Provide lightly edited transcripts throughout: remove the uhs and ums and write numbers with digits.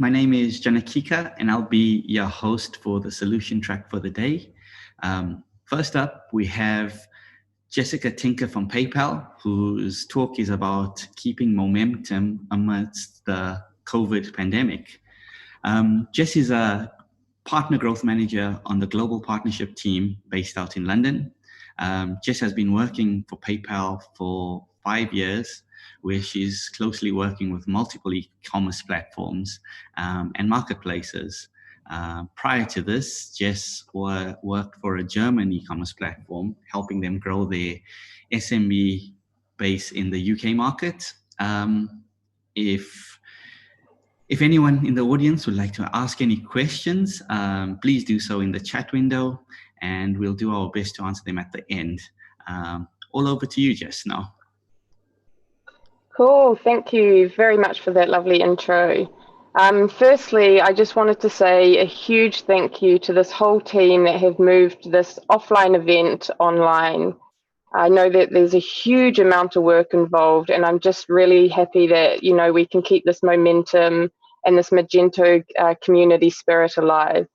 My name is Janakika, and I'll be your host for the solution track for the day. First up, we have Jessica Tinker from PayPal, whose talk is about keeping momentum amidst the COVID pandemic. Jess is a partner growth manager on the global partnership team based out in London. Jess has been working for PayPal for 5 years, where she's closely working with multiple e-commerce platforms and marketplaces. Prior to this, Jess worked for a German e-commerce platform, helping them grow their SMB base in the UK market. If anyone in the audience would like to ask any questions, please do so in the chat window, and we'll do our best to answer them at the end. All over to you, Jess, now. Cool, thank you very much for that lovely intro. Firstly, I just wanted to say a huge thank you to this whole team that have moved this offline event online. I know that there's a huge amount of work involved, and I'm just really happy that, you know, we can keep this momentum and this Magento community spirit alive.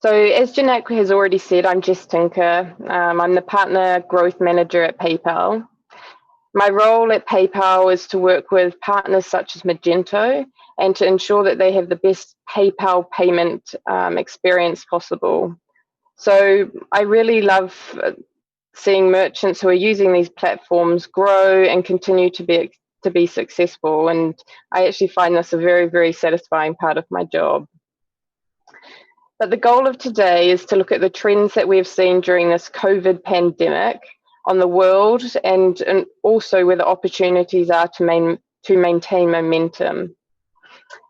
So as Janak has already said, I'm Jess Tinker. I'm the Partner Growth Manager at PayPal. My role at PayPal is to work with partners such as Magento and to ensure that they have the best PayPal payment experience possible. So I really love seeing merchants who are using these platforms grow and continue to be successful, and I actually find this a very, very satisfying part of my job. But the goal of today is to look at the trends that we've seen during this COVID pandemic on the world, and also where the opportunities are to maintain momentum.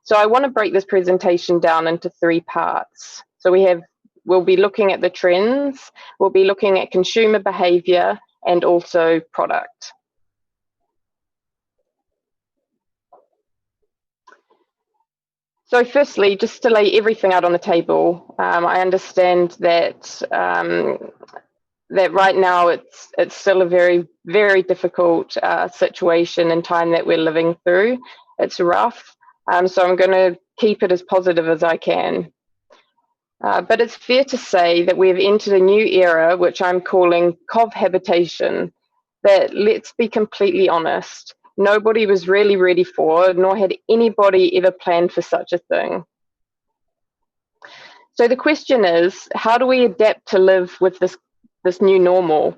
So I want to break this presentation down into 3 parts. So we'll be looking at the trends, we'll be looking at consumer behavior, and also product. So firstly, just to lay everything out on the table, I understand that that right now it's still a very, very difficult situation and time that we're living through. It's rough, so I'm going to keep it as positive as I can. But it's fair to say that we've entered a new era, which I'm calling cohabitation, that, let's be completely honest, nobody was really ready for, nor had anybody ever planned for such a thing. So the question is, how do we adapt to live with this new normal?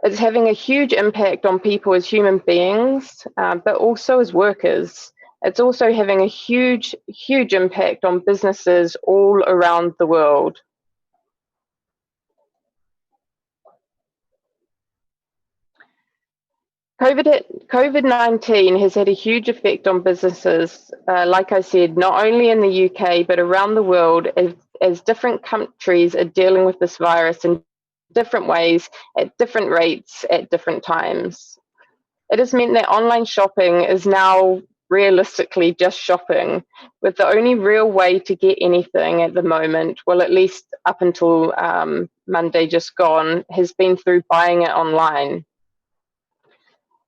It's having a huge impact on people as human beings, but also as workers. It's also having a huge, huge impact on businesses all around the world. COVID-19 has had a huge effect on businesses, like I said, not only in the UK, but around the world, as different countries are dealing with this virus in different ways, at different rates, at different times. It has meant that online shopping is now realistically just shopping, with the only real way to get anything at the moment, well, at least up until Monday just gone, has been through buying it online.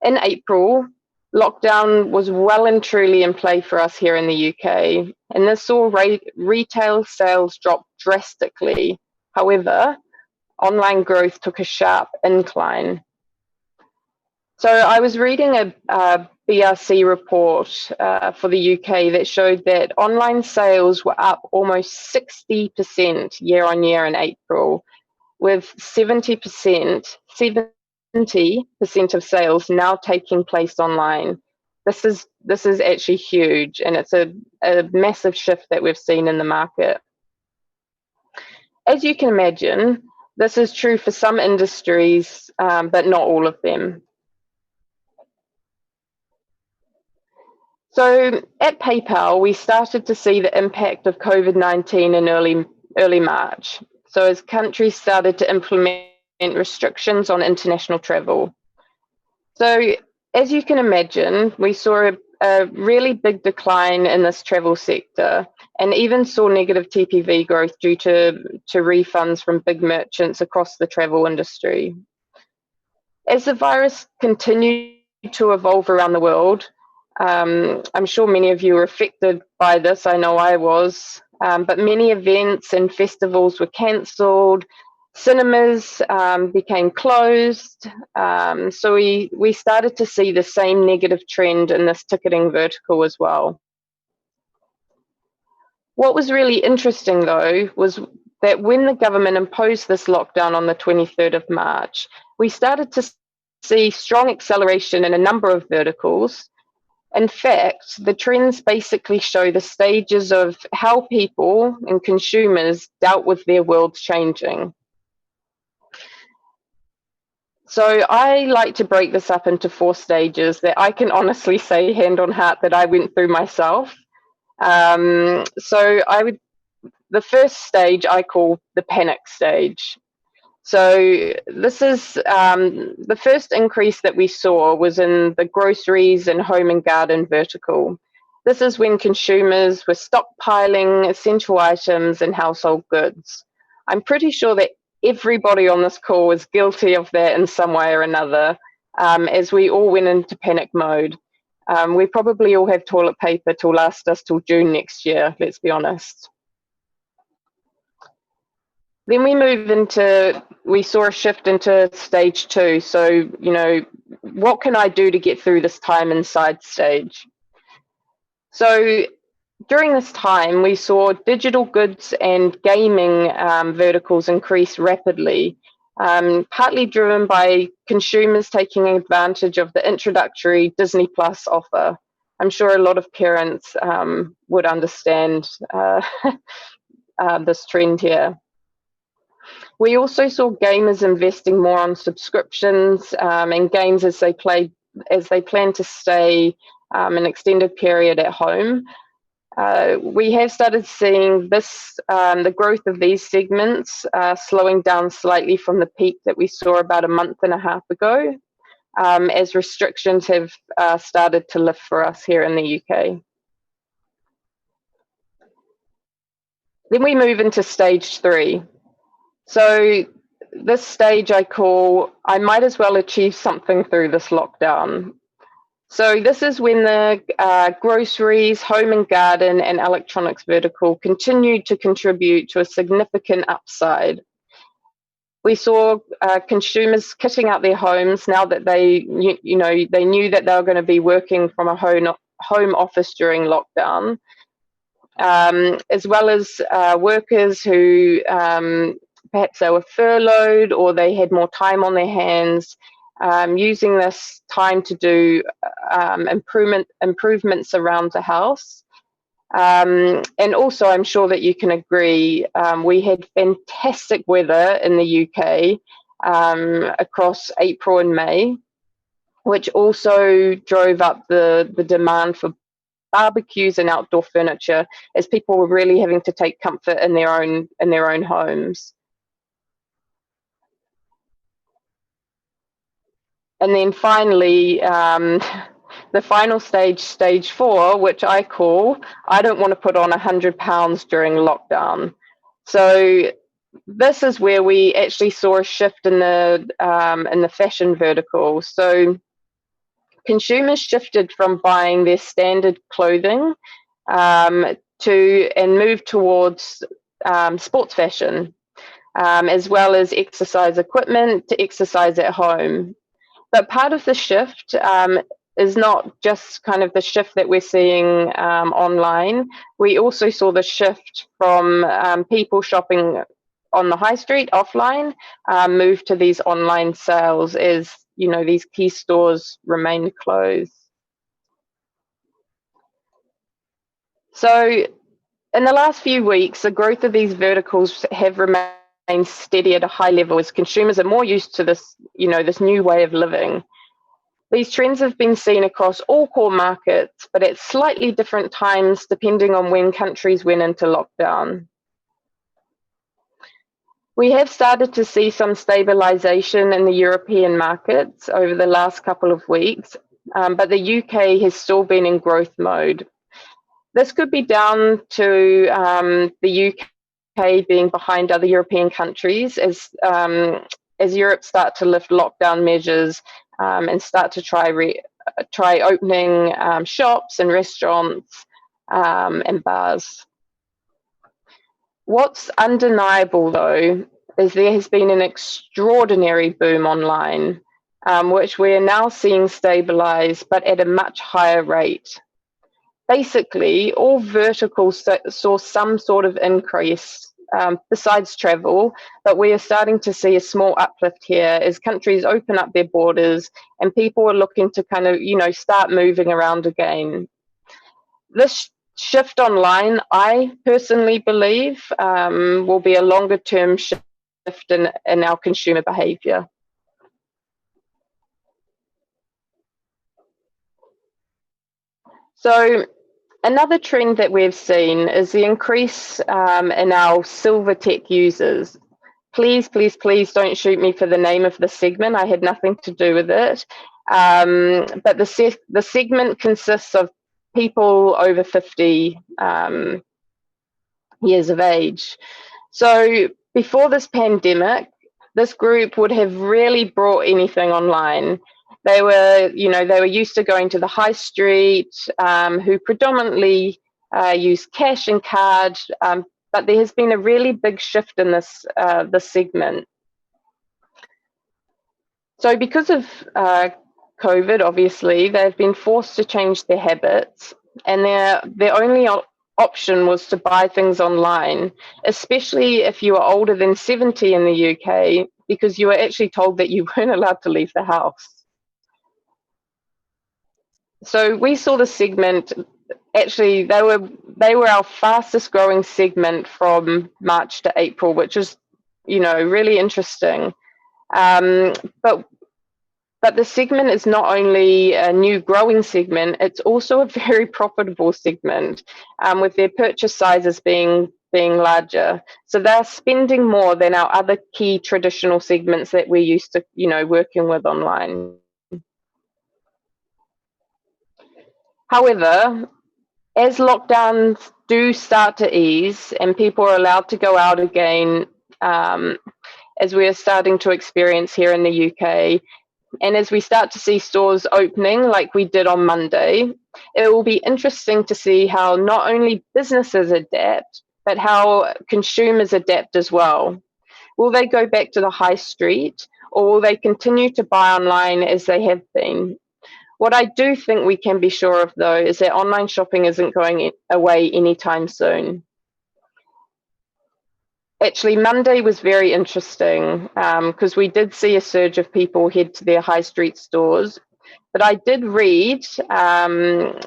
In April, lockdown was well and truly in play for us here in the UK, and this saw retail sales drop drastically. However, online growth took a sharp incline. So I was reading a BRC report for the UK that showed that online sales were up almost 60% year on year in April, with 70% of sales now taking place online. This is actually huge, and it's a massive shift that we've seen in the market. As you can imagine, this is true for some industries, but not all of them. So at PayPal, we started to see the impact of COVID-19 in early March. So as countries started to implement restrictions on international travel. So as you can imagine, we saw a really big decline in this travel sector, and even saw negative TPV growth due to refunds from big merchants across the travel industry. As the virus continued to evolve around the world, I'm sure many of you were affected by this. I know I was. But many events and festivals were cancelled. Cinemas became closed. So we started to see the same negative trend in this ticketing vertical as well. What was really interesting, though, was that when the government imposed this lockdown on the 23rd of March, we started to see strong acceleration in a number of verticals. In fact, the trends basically show the stages of how people and consumers dealt with their worlds changing. So I like to break this up into 4 stages that I can honestly say, hand on heart, that I went through myself. The first stage I call the panic stage. So this is the first increase that we saw was in the groceries and home and garden vertical. This is when consumers were stockpiling essential items and household goods. I'm pretty sure that everybody on this call was guilty of that in some way or another, as we all went into panic mode. We probably all have toilet paper to last us till June next year, let's be honest. Then we saw a shift into stage 2. So, what can I do to get through this time inside stage? So during this time, we saw digital goods and gaming verticals increase rapidly, partly driven by consumers taking advantage of the introductory Disney Plus offer. I'm sure a lot of parents would understand this trend here. We also saw gamers investing more on subscriptions and games as they plan to stay an extended period at home. We have started seeing the growth of these segments slowing down slightly from the peak that we saw about a month and a half ago, as restrictions have started to lift for us here in the UK. Then we move into stage 3. So this stage I call, I might as well achieve something through this lockdown. So this is when the groceries, home and garden, and electronics vertical continued to contribute to a significant upside. We saw consumers kitting out their homes now that they knew that they were going to be working from a home office during lockdown, as well as workers who perhaps they were furloughed or they had more time on their hands, using this time to do improvements around the house. And also, I'm sure that you can agree, we had fantastic weather in the UK across April and May, which also drove up the demand for barbecues and outdoor furniture, as people were really having to take comfort in their own homes. And then finally, the final stage, stage 4, which I call, I don't want to put on 100 pounds during lockdown. So this is where we actually saw a shift in the fashion vertical. So consumers shifted from buying their standard clothing and moved towards sports fashion, as well as exercise equipment to exercise at home. But part of the shift is not just kind of the shift that we're seeing online. We also saw the shift from people shopping on the high street offline move to these online sales, as these key stores remain closed. So in the last few weeks, the growth of these verticals have remained steady at a high level as consumers are more used to this, this new way of living. These trends have been seen across all core markets, but at slightly different times depending on when countries went into lockdown. We have started to see some stabilization in the European markets over the last couple of weeks, but the UK has still been in growth mode. This could be down to the UK being behind other European countries as Europe start to lift lockdown measures and start to try try opening shops and restaurants and bars. What's undeniable, though, is there has been an extraordinary boom online, which we are now seeing stabilize, but at a much higher rate. Basically, all verticals saw some sort of increase besides travel, but we are starting to see a small uplift here as countries open up their borders and people are looking to kind of, start moving around again. This shift online, I personally believe, will be a longer term shift in our consumer behavior. So another trend that we've seen is the increase in our silver tech users. Please, please, please don't shoot me for the name of the segment. I had nothing to do with it. But the segment consists of people over 50 years of age. So before this pandemic, this group would have really brought anything online. They were used to going to the high street, who predominantly use cash and card, but there has been a really big shift in this segment. So because of COVID, obviously, they've been forced to change their habits, and their only option was to buy things online, especially if you were older than 70 in the UK, because you were actually told that you weren't allowed to leave the house. So we saw the segment, actually they were our fastest growing segment from March to April, which is, really interesting. But the segment is not only a new growing segment, it's also a very profitable segment, with their purchase sizes being larger. So they're spending more than our other key traditional segments that we're used to, working with online. However, as lockdowns do start to ease and people are allowed to go out again, as we are starting to experience here in the UK, and as we start to see stores opening like we did on Monday, it will be interesting to see how not only businesses adapt, but how consumers adapt as well. Will they go back to the high street, or will they continue to buy online as they have been? What I do think we can be sure of, though, is that online shopping isn't going away anytime soon. Actually, Monday was very interesting because we did see a surge of people head to their high street stores. But I did read from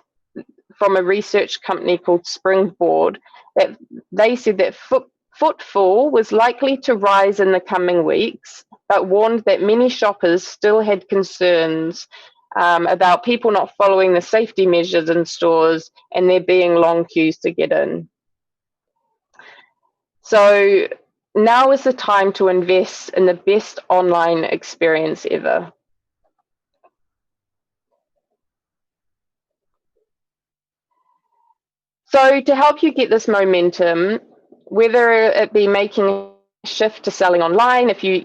a research company called Springboard that they said that footfall was likely to rise in the coming weeks, but warned that many shoppers still had concerns about people not following the safety measures in stores and there being long queues to get in. So now is the time to invest in the best online experience ever. So to help you get this momentum, whether it be making a shift to selling online, if you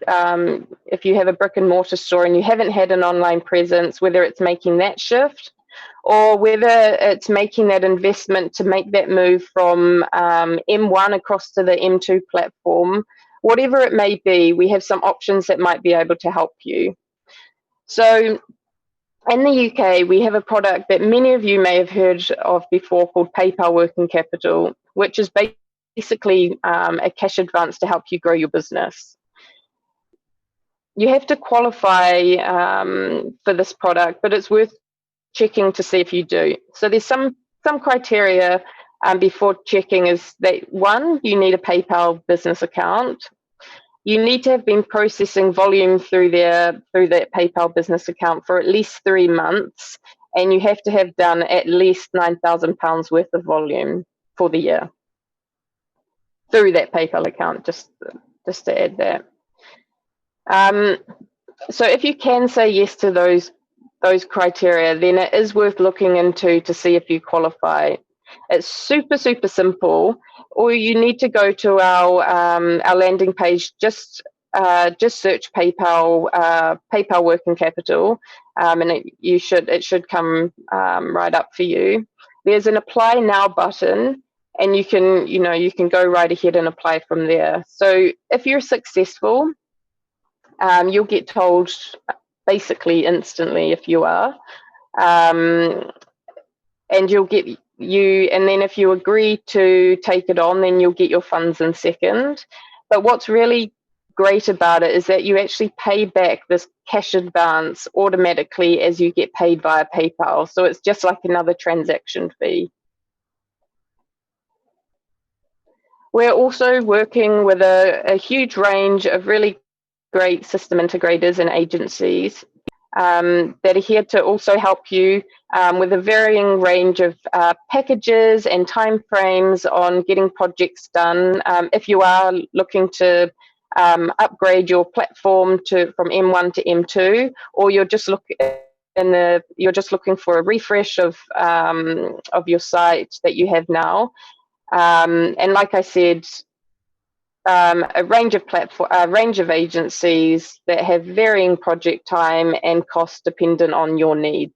have a brick and mortar store and you haven't had an online presence, whether it's making that shift, or whether it's making that investment to make that move from M1 across to the M2 platform, whatever it may be, we have some options that might be able to help you. So in the UK, we have a product that many of you may have heard of before called PayPal Working Capital, which is basically a cash advance to help you grow your business. You have to qualify for this product, but it's worth checking to see if you do. So there's some criteria before checking. Is that one, you need a PayPal business account. You need to have been processing volume through that PayPal business account for at least 3 months, and you have to have done at least £9,000 worth of volume for the year through that PayPal account. Just to add that. So if you can say yes to those criteria, then it is worth looking into to see if you qualify. It's super, super simple. Or you need to go to our landing page just just search PayPal working capital, and it should come right up for you. There's an apply now button, and you can go right ahead and apply from there. So if you're successful, you'll get told basically instantly if you are, and then if you agree to take it on, then you'll get your funds in second. But what's really great about it is that you actually pay back this cash advance automatically as you get paid via PayPal. So it's just like another transaction fee. We're also working with a huge range of really great system integrators and agencies that are here to also help you with a varying range of packages and timeframes on getting projects done. If you are looking to upgrade your platform from M1 to M2, or you're just looking for a refresh of your site that you have now, and like I said, a range of agencies that have varying project time and cost dependent on your needs.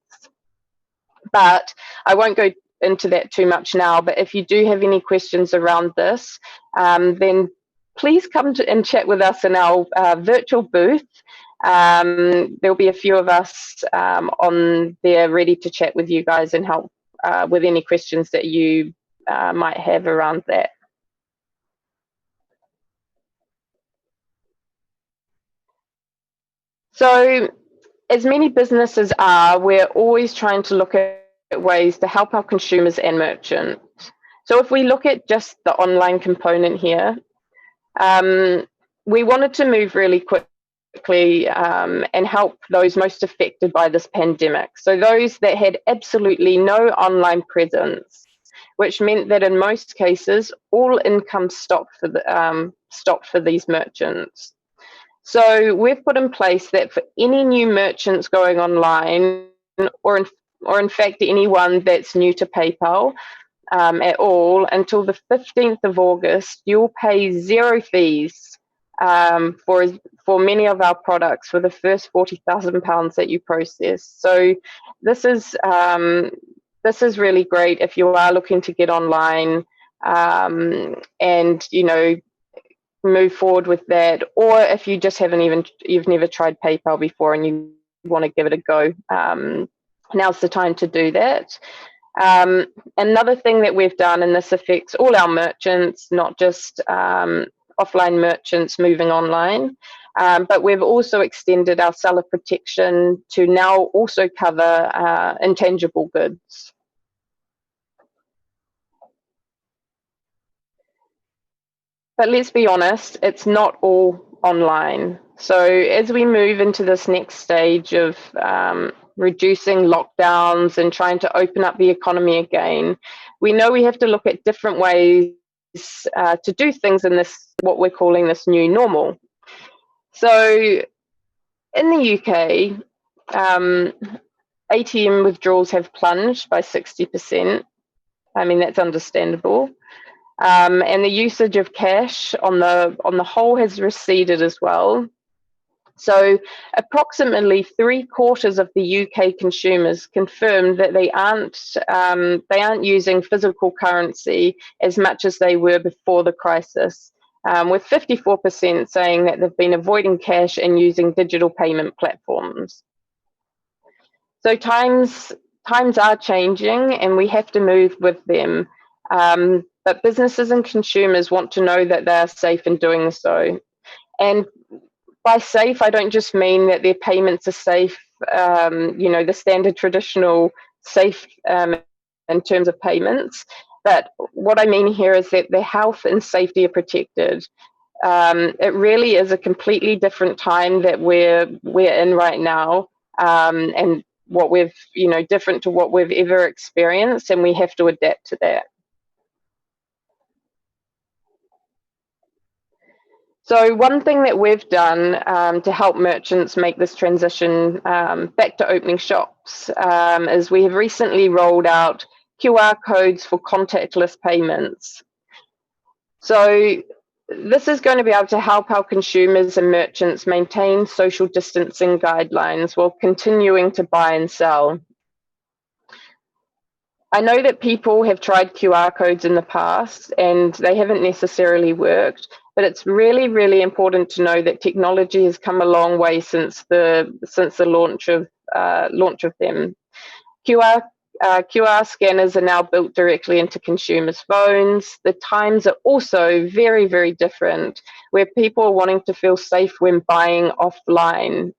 But I won't go into that too much now, but if you do have any questions around this, then please come and chat with us in our virtual booth. There'll be a few of us on there ready to chat with you guys and help with any questions that you might have around that. So, as many businesses are, we're always trying to look at ways to help our consumers and merchants. So if we look at just the online component here, we wanted to move really quickly and help those most affected by this pandemic. So those that had absolutely no online presence, which meant that in most cases, all income stopped for these merchants. So we've put in place that for any new merchants going online, or in fact anyone that's new to PayPal at all, until the 15th of August, you'll pay zero fees for many of our products for the first £40,000 that you process. So this is really great if you are looking to get online and move forward with that, or if you just you've never tried PayPal before and you want to give it a go, now's the time to do that. Another thing that we've done, and this affects all our merchants, not just offline merchants moving online, but we've also extended our seller protection to now also cover intangible goods. But let's be honest, it's not all online. So as we move into this next stage of reducing lockdowns and trying to open up the economy again, we know we have to look at different ways to do things in this, what we're calling this new normal. So in the UK, ATM withdrawals have plunged by 60%. I mean, that's understandable. And the usage of cash on the whole has receded as well. So approximately 3/4 of the UK consumers confirmed that they aren't using physical currency as much as they were before the crisis, with 54% saying that they've been avoiding cash and using digital payment platforms. So times are changing and we have to move with them. But businesses and consumers want to know that they're safe in doing so. And by safe, I don't just mean that their payments are safe, the standard traditional safe in terms of payments. But what I mean here is that their health and safety are protected. It really is a completely different time that we're in right now, and what we've, different to what we've ever experienced, and we have to adapt to that. So one thing that we've done to help merchants make this transition back to opening shops is we have recently rolled out QR codes for contactless payments. So this is going to be able to help our consumers and merchants maintain social distancing guidelines while continuing to buy and sell. I know that people have tried QR codes in the past and they haven't necessarily worked, but it's really, really important to know that technology has come a long way since the launch of them. QR scanners are now built directly into consumers' phones. The times are also very, very different, where people are wanting to feel safe when buying offline.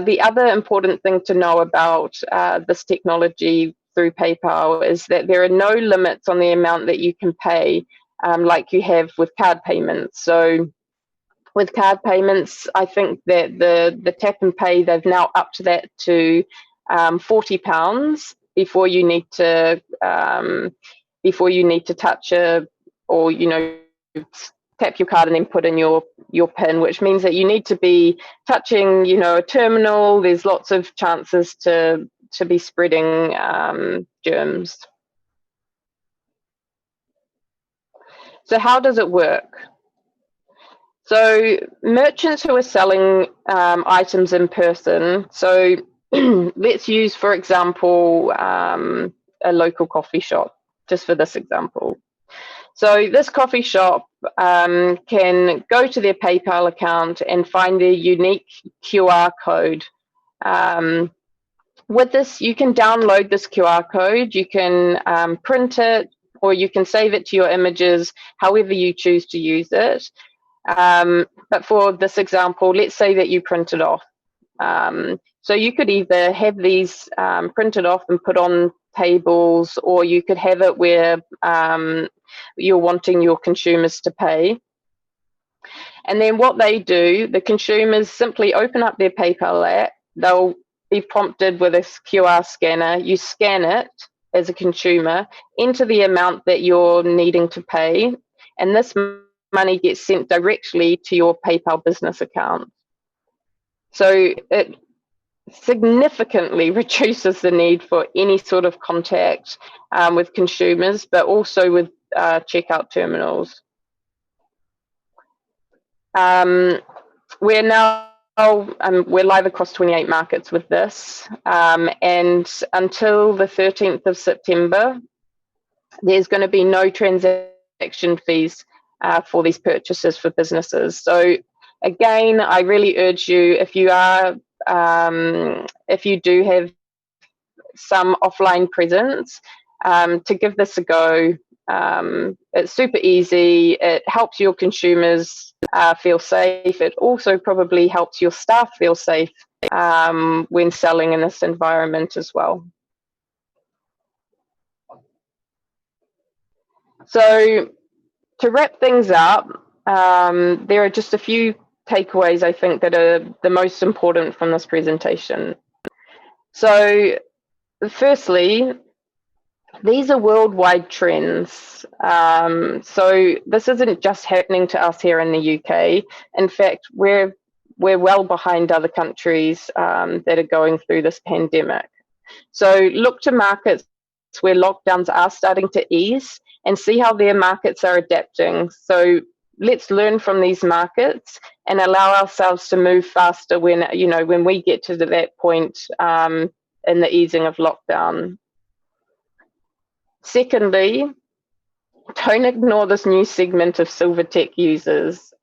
The other important thing to know about this technology through PayPal is that there are no limits on the amount that you can pay, like you have with card payments. So with card payments, I think that the tap and pay, they've now upped that to £40 before you need to touch or tap your card and then put in your PIN, which means that you need to be touching a terminal. There's lots of chances to be spreading germs. So how does it work? So merchants who are selling items in person, so let's use, for example, a local coffee shop, just for this example. So this coffee shop can go to their PayPal account and find a unique QR code. With this, you can download this QR code, you can print it, or you can save it to your images, however you choose to use it. But for this example, let's say that you print it off. So you could either have these printed off and put on tables, or you could have it where you're wanting your consumers to pay. And then what they do, the consumers simply open up their PayPal app. They'll be prompted with a QR scanner. You scan it as a consumer, enter the amount that you're needing to pay, and this money gets sent directly to your PayPal business account. So it significantly reduces the need for any sort of contact with consumers, but also with checkout terminals. We're live across 28 markets with this, and until the 13th of September, there's going to be no transaction fees for these purchases for businesses. So again, I really urge you, if you do have some offline presence, to give this a go. It's super easy. It helps your consumers feel safe. It also probably helps your staff feel safe when selling in this environment as well. So to wrap things up, there are just a few takeaways I think that are the most important from this presentation. So firstly, these are worldwide trends. So this isn't just happening to us here in the UK. In fact, we're well behind other countries that are going through this pandemic. So look to markets where lockdowns are starting to ease and see how their markets are adapting. So let's learn from these markets and allow ourselves to move faster when we get to that point in the easing of lockdown. Secondly, don't ignore this new segment of silver tech users.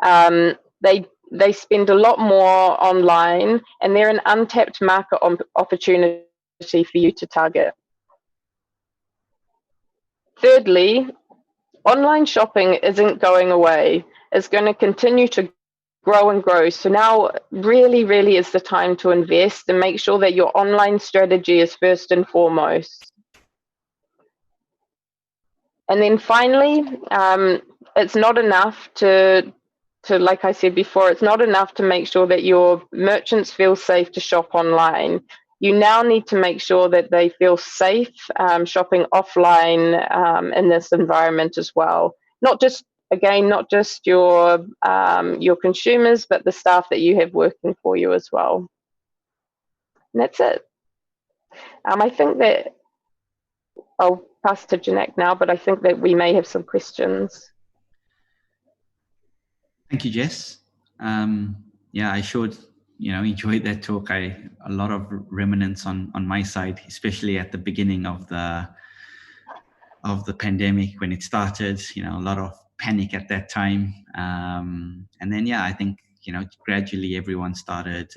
They spend a lot more online, and they're an untapped market opportunity for you to target. Thirdly, online shopping isn't going away. It's going to continue to grow and grow. So now really, really is the time to invest and make sure that your online strategy is first and foremost. And then finally, it's not enough to, like I said before, it's not enough to make sure that your merchants feel safe to shop online. You now need to make sure that they feel safe shopping offline in this environment as well. Not just your consumers, but the staff that you have working for you as well. And that's it. I think that I'll pass to Janek now, but I think that we may have some questions. Thank you, Jess. Yeah, I sure enjoyed that talk. A lot of remnants on my side, especially at the beginning of the pandemic when it started. A lot of panic at that time, and then I think gradually everyone started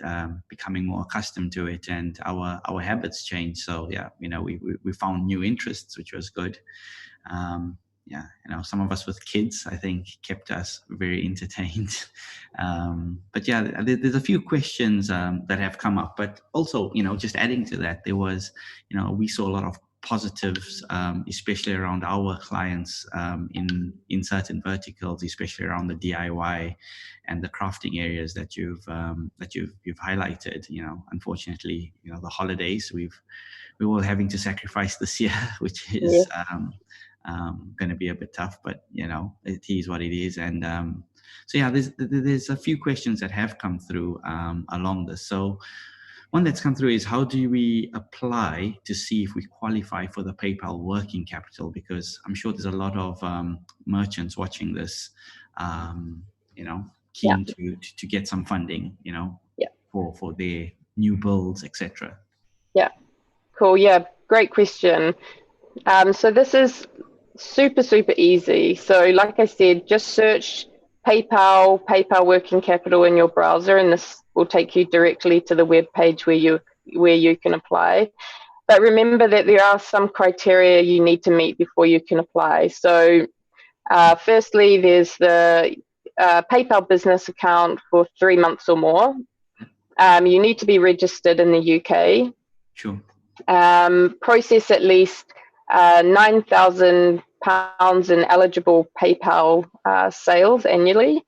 becoming more accustomed to it, and our habits changed. So we found new interests, which was good. Some of us with kids, I think, kept us very entertained. But there's a few questions that have come up. But also, just adding to that, there was, we saw a lot of positives, especially around our clients in certain verticals, especially around the DIY and the crafting areas that you've highlighted. Unfortunately, the holidays we're all having to sacrifice this year, which is going to be a bit tough, but it is what it is. And there's a few questions that have come through along this. So one that's come through is, how do we apply to see if we qualify for the PayPal working capital? Because I'm sure there's a lot of merchants watching this, keen to get some funding, for their new builds, etc. Yeah, cool. Yeah, great question. So this is super easy. So like I said, just search PayPal working capital in your browser, and this will take you directly to the web page where you can apply. But remember that there are some criteria you need to meet before you can apply. So firstly, there's the PayPal business account for 3 months or more. You need to be registered in the UK. Sure. Process at least £9,000 in eligible PayPal sales annually.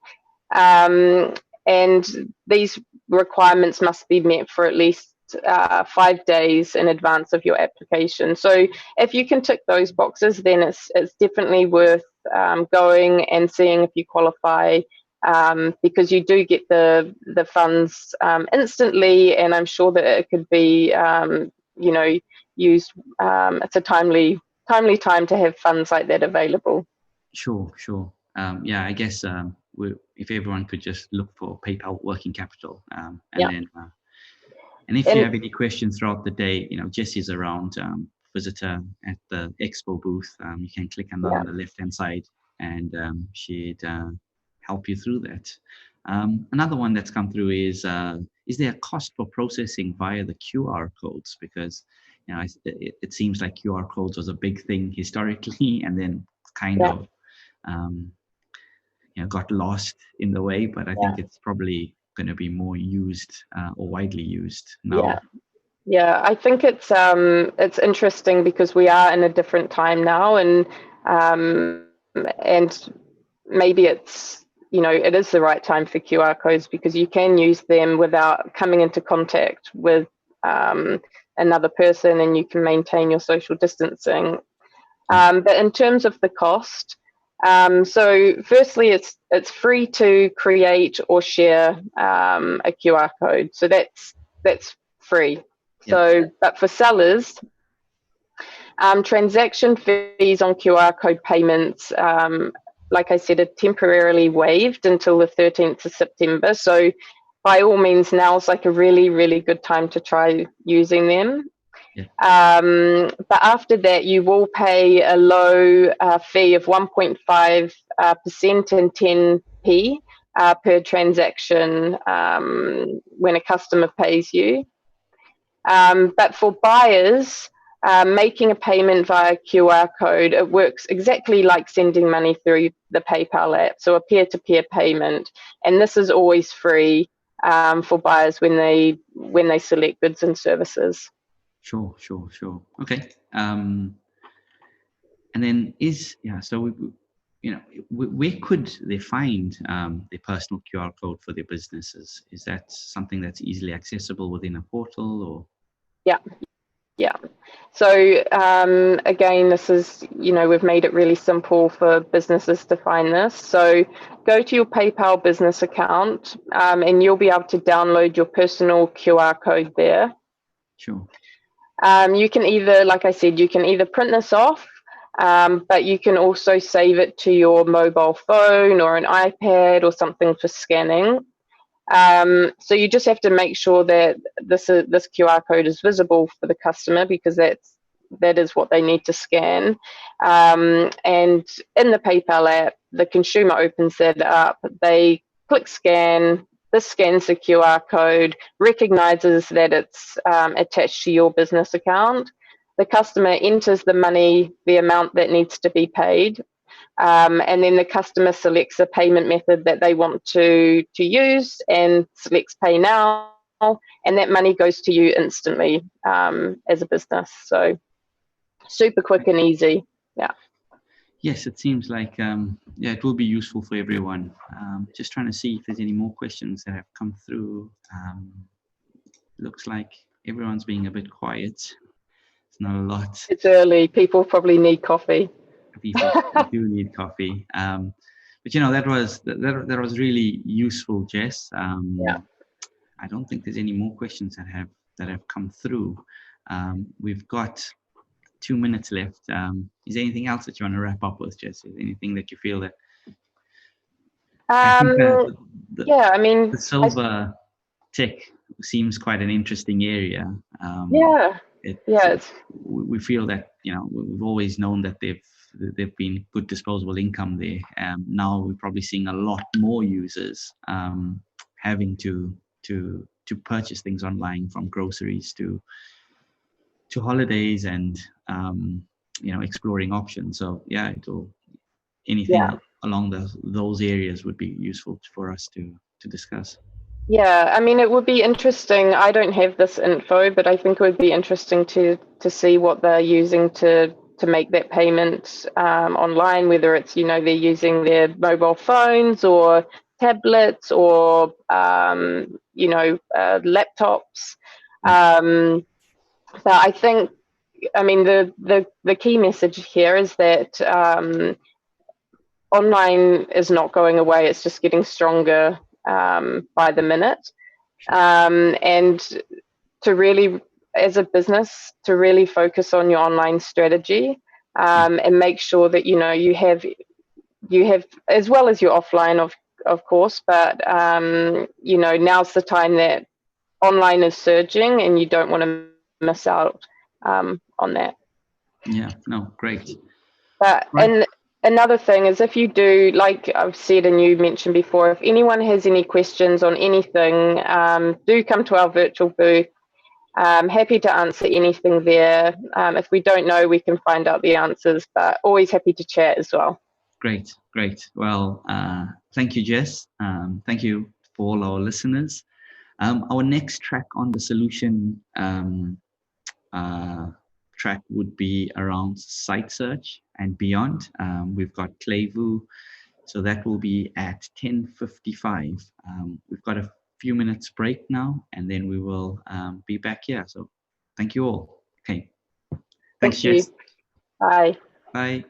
And these requirements must be met for at least 5 days in advance of your application. So if you can tick those boxes, then it's definitely worth going and seeing if you qualify, because you do get the funds instantly, and I'm sure that it could be used. It's a timely time to have funds like that available. Sure. I guess if everyone could just look for PayPal working capital, then and if you have any questions throughout the day, Jessie's around. Visitor at the expo booth. You can click on that on the left-hand side, and she'd help you through that. Another one that's come through is there a cost for processing via the QR codes? Because it seems like QR codes was a big thing historically, and then kind of got lost in the way. But I think it's probably going to be more used or widely used now. Yeah, I think it's interesting because we are in a different time now, and maybe it's it is the right time for QR codes, because you can use them without coming into contact with another person, and you can maintain your social distancing. But in terms of the cost, so firstly, it's free to create or share a QR code, so that's free. So, but for sellers, transaction fees on QR code payments, like I said, are temporarily waived until the 13th of September. So by all means, now's like a really good time to try using them. But after that, you will pay a low fee of 1.5% and 10p per transaction when a customer pays you. But for buyers, making a payment via QR code, it works exactly like sending money through the PayPal app, so a peer-to-peer payment. And this is always free for buyers when they select goods and services. Sure. Okay. And then where could they find their personal QR code for their businesses? Is that something that's easily accessible within a portal, or? Yeah. So again, this is, we've made it really simple for businesses to find this. So go to your PayPal business account, and you'll be able to download your personal QR code there. Sure. You can either, like I said, you can either print this off, but you can also save it to your mobile phone or an iPad or something for scanning. So you just have to make sure that this QR code is visible for the customer, because that is what they need to scan. And in the PayPal app, the consumer opens that up, they click scan, this scans the QR code, recognizes that it's attached to your business account. The customer enters the money, the amount that needs to be paid, and then the customer selects a payment method that they want to use and selects pay now, and that money goes to you instantly as a business. So super quick and easy. Yeah. Yes, it seems like it will be useful for everyone. Just trying to see if there's any more questions that have come through. Looks like everyone's being a bit quiet. It's not a lot. It's early. People probably need coffee. People do need coffee. But that was really useful, Jess. Yeah. I don't think there's any more questions that have come through. We've got 2 minutes left. Is there anything else that you want to wrap up with, Jess? Is there anything that you feel that? I think the silver tech seems quite an interesting area. We feel that we've always known that they've been good disposable income there. Now we're probably seeing a lot more users having to purchase things online, from groceries to holidays and exploring options. So anything along those areas would be useful for us to discuss. Yeah, I mean, it would be interesting. I don't have this info, but I think it would be interesting to see what they're using to make that payment online, whether it's they're using their mobile phones or tablets or laptops. But I think, I mean, the key message here is that online is not going away. It's just getting stronger by the minute. And to really, as a business, to really focus on your online strategy and make sure that you have, as well as your offline, of course, but now's the time that online is surging, and you don't want to miss out on that. Yeah, no, great. But and another thing is, if you do, like I've said and you mentioned before, if anyone has any questions on anything, do come to our virtual booth. Happy to answer anything there. If we don't know, we can find out the answers, but always happy to chat as well. Great. Well, thank you, Jess. Thank you for all our listeners. Our next track on the solution track would be around site search and beyond. We've got Clayvu, so that will be at 10:55. We've got a few minutes break now, and then we will be back here. So thank you all. Okay. Thanks, Jess. Bye. Bye.